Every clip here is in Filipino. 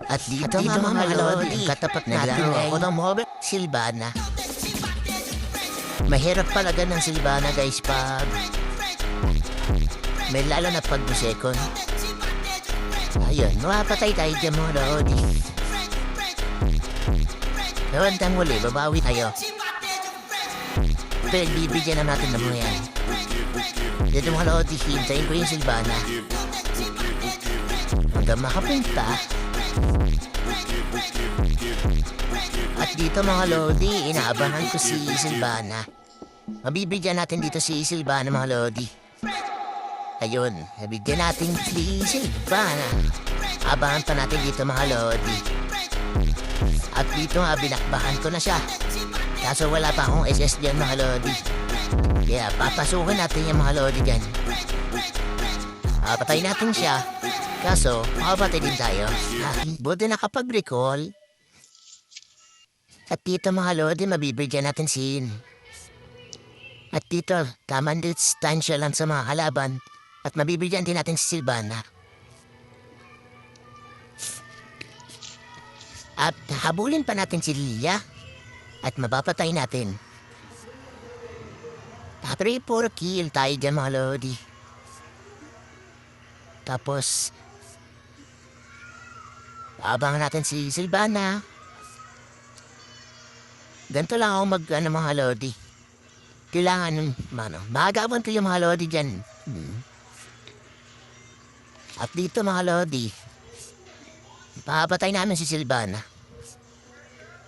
At dito mga lodi, katapat natin ako ng Robert Silvana. Mahirap palaga ng Silvana guys pag may lalo na pag-second. Ayun, mapatay tayo dyan mga lodi. Nawantang muli, babawi tayo. Pero bibigyan na natin ng mga yan. Dito mga lodi, hintayin ko yung Silvana. Hanggang makapunta. At dito mga lodi, inaabangan ko si Silvana. Mabibigyan natin dito si Silvana mga lodi. Ayun, nabigyan natin si Silvana. Abangan pa natin dito mga lodi. At dito nga, binakbakan ko na siya. Kaso wala pa akong SS dyan mga lodi. Kaya papasukin natin yung mga lodi dyan. Patay natin siya. Kaso, makapatay din tayo. Buti nakapag-recall. At dito mga lodi, mabibigyan natin sin. At dito, tamang distansya lang sa mga kalaban. At mabibigyan din natin si Silvana. At habulin pa natin si Lilia. At mapapatay natin. 3-4 kill tayo dyan mga lodi. Tapos, abangan natin si Silvana. Ganito lang ako mga lodi. Kailangan, magawan ko yung mga lodi dyan. At dito mga lodi, papatay namin si Silvana.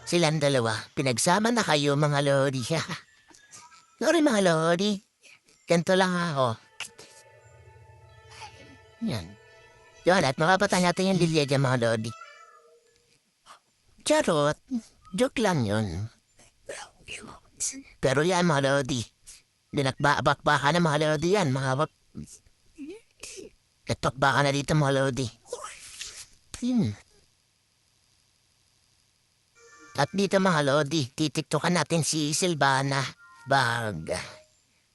Silang dalawa, pinagsama na kayo mga lodi. Sorry mga lodi, ganito lang ako. Yan. Yan, at makapatay natin yung Lilia dyan mga lodi. Charot, joke lang yun. Pero yan mga lodi, dinakbaka na mga lodi yan, nagpakbaka na dito mga lodi. At dito mga lodi, titiktokan natin si Silvana.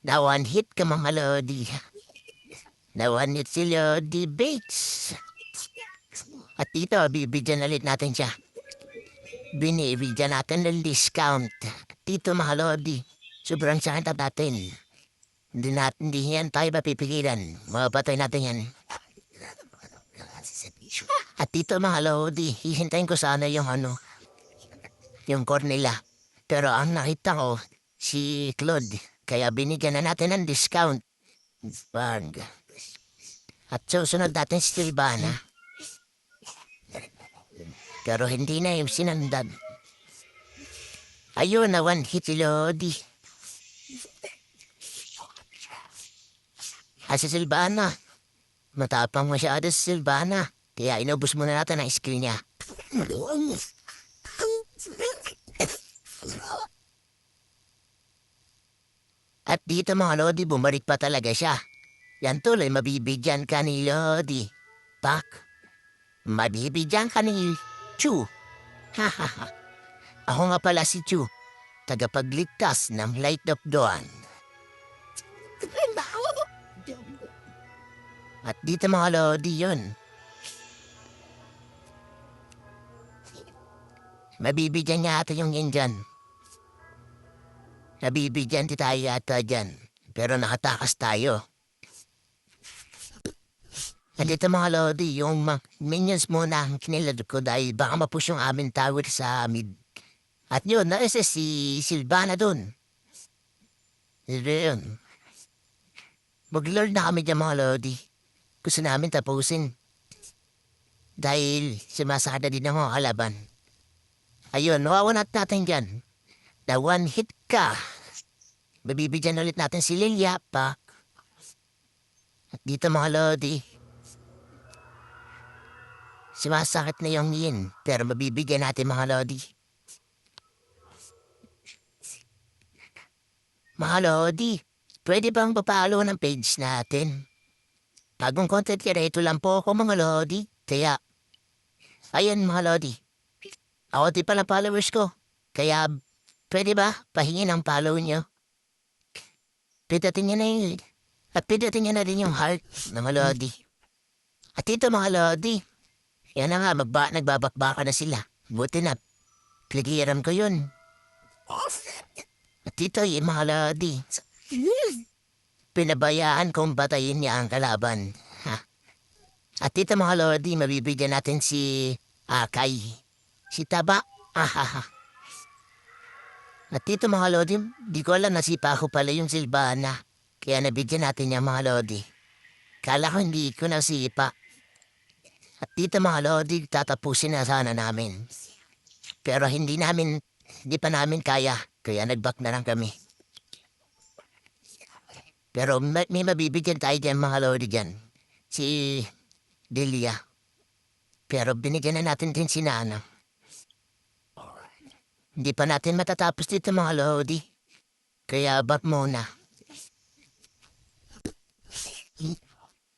Na one hit ka mga lodi. Na one hit si Lodi Bates. At dito, bibigyan ulit natin siya. Binibigyan natin ng discount. Dito mga lodi, sobrang sakit natin. Hindi yan tayo mapipigilan. Mapatay natin yan. At dito mga lodi, hihintayin ko sana yung Cornelia. Pero ang nakita ko, si Claude. Kaya binigyan na natin ng discount. At susunod natin si Silvana. Pero hindi na yung sinandan. Ayun na one hit si Lodi. Si Silvana. Matapang masyado si Silvana. Kaya inubos muna natin ang skill niya. At dito mga lodi, bumalik pa talaga siya. Yan tuloy, mabibigyan ka ni Lodi. Pak, mabibigyan ka ni Chu. Hahaha. Ako nga pala si Chu, tagapagligtas ng Light of Dawn. At dito mga lodi yun. Mabibigyan niya ata yung Indian. Nabibigyan di tayo ata dyan. Pero nakatakas tayo. At ito mga lodi, yung minions muna ang kinilad ko dahil baka mapush yung aming tower sa mid. At yun, naisa si Silvana dun. Yun. Mag-lord na kami dyan mga lodi. Gusto namin tapusin. Dahil sumasada din ang mga kalaban. Ayun, nawawanat natin dyan. Na one hit ka. Mabibigyan ulit natin si Lilia pa. At dito mga lodi, sumasakit na yung yin. Pero mabibigyan natin mga lodi. Mga lodi, pwede bang papalo ng page natin? Bagong content creator lang po ako mga lodi. Kaya, ayan mga lodi. Ako di pala followers ko. Kaya, pwede ba pahingin ang follow nyo? Pindutin nyo na yun. At pindutin nyo na rin yung heart, mga lodi. At ito mga lodi, Yan na nga, nagbabakbaka na sila. Buti na, piligiran ko yun. At ito'y mga lodi. Pinabayaan kong batayin niya ang kalaban. Ha? At ito mga lodi, mabibigyan natin si Akay. Si Taba. Ahaha. At ito mga lodi, di ko alam nasipa ko pala yung Silvana. Kaya nabigyan natin niya mga lodi. Kala ko hindi ko nasipa. At dito mga lodi, tatapusin na sana namin. Pero hindi pa namin kaya. Kaya nag-back na lang kami. Pero may mabibigyan tayo dyan mga lodi dyan. Si Delia. Pero binigyan na natin din si Nana. Hindi pa natin matatapos dito mga lodi. Kaya back muna.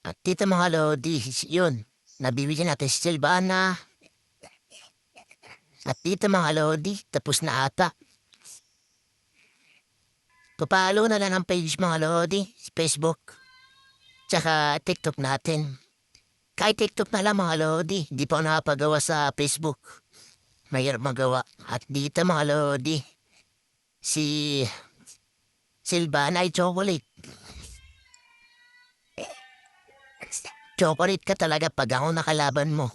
At dito mga lodi, yun. Nabibigyan natin si Silvana. At dito mga lodi, tapos na ata. Papalo na lang ang page mga lodi, Facebook. Tsaka TikTok natin. Kahit TikTok na lang mga lodi, di pa ako nakapagawa sa Facebook. Mahirap magawa. At dito mga lodi, si Silvana ay chocolate. Chocolate ka talaga pag ako nakalaban mo.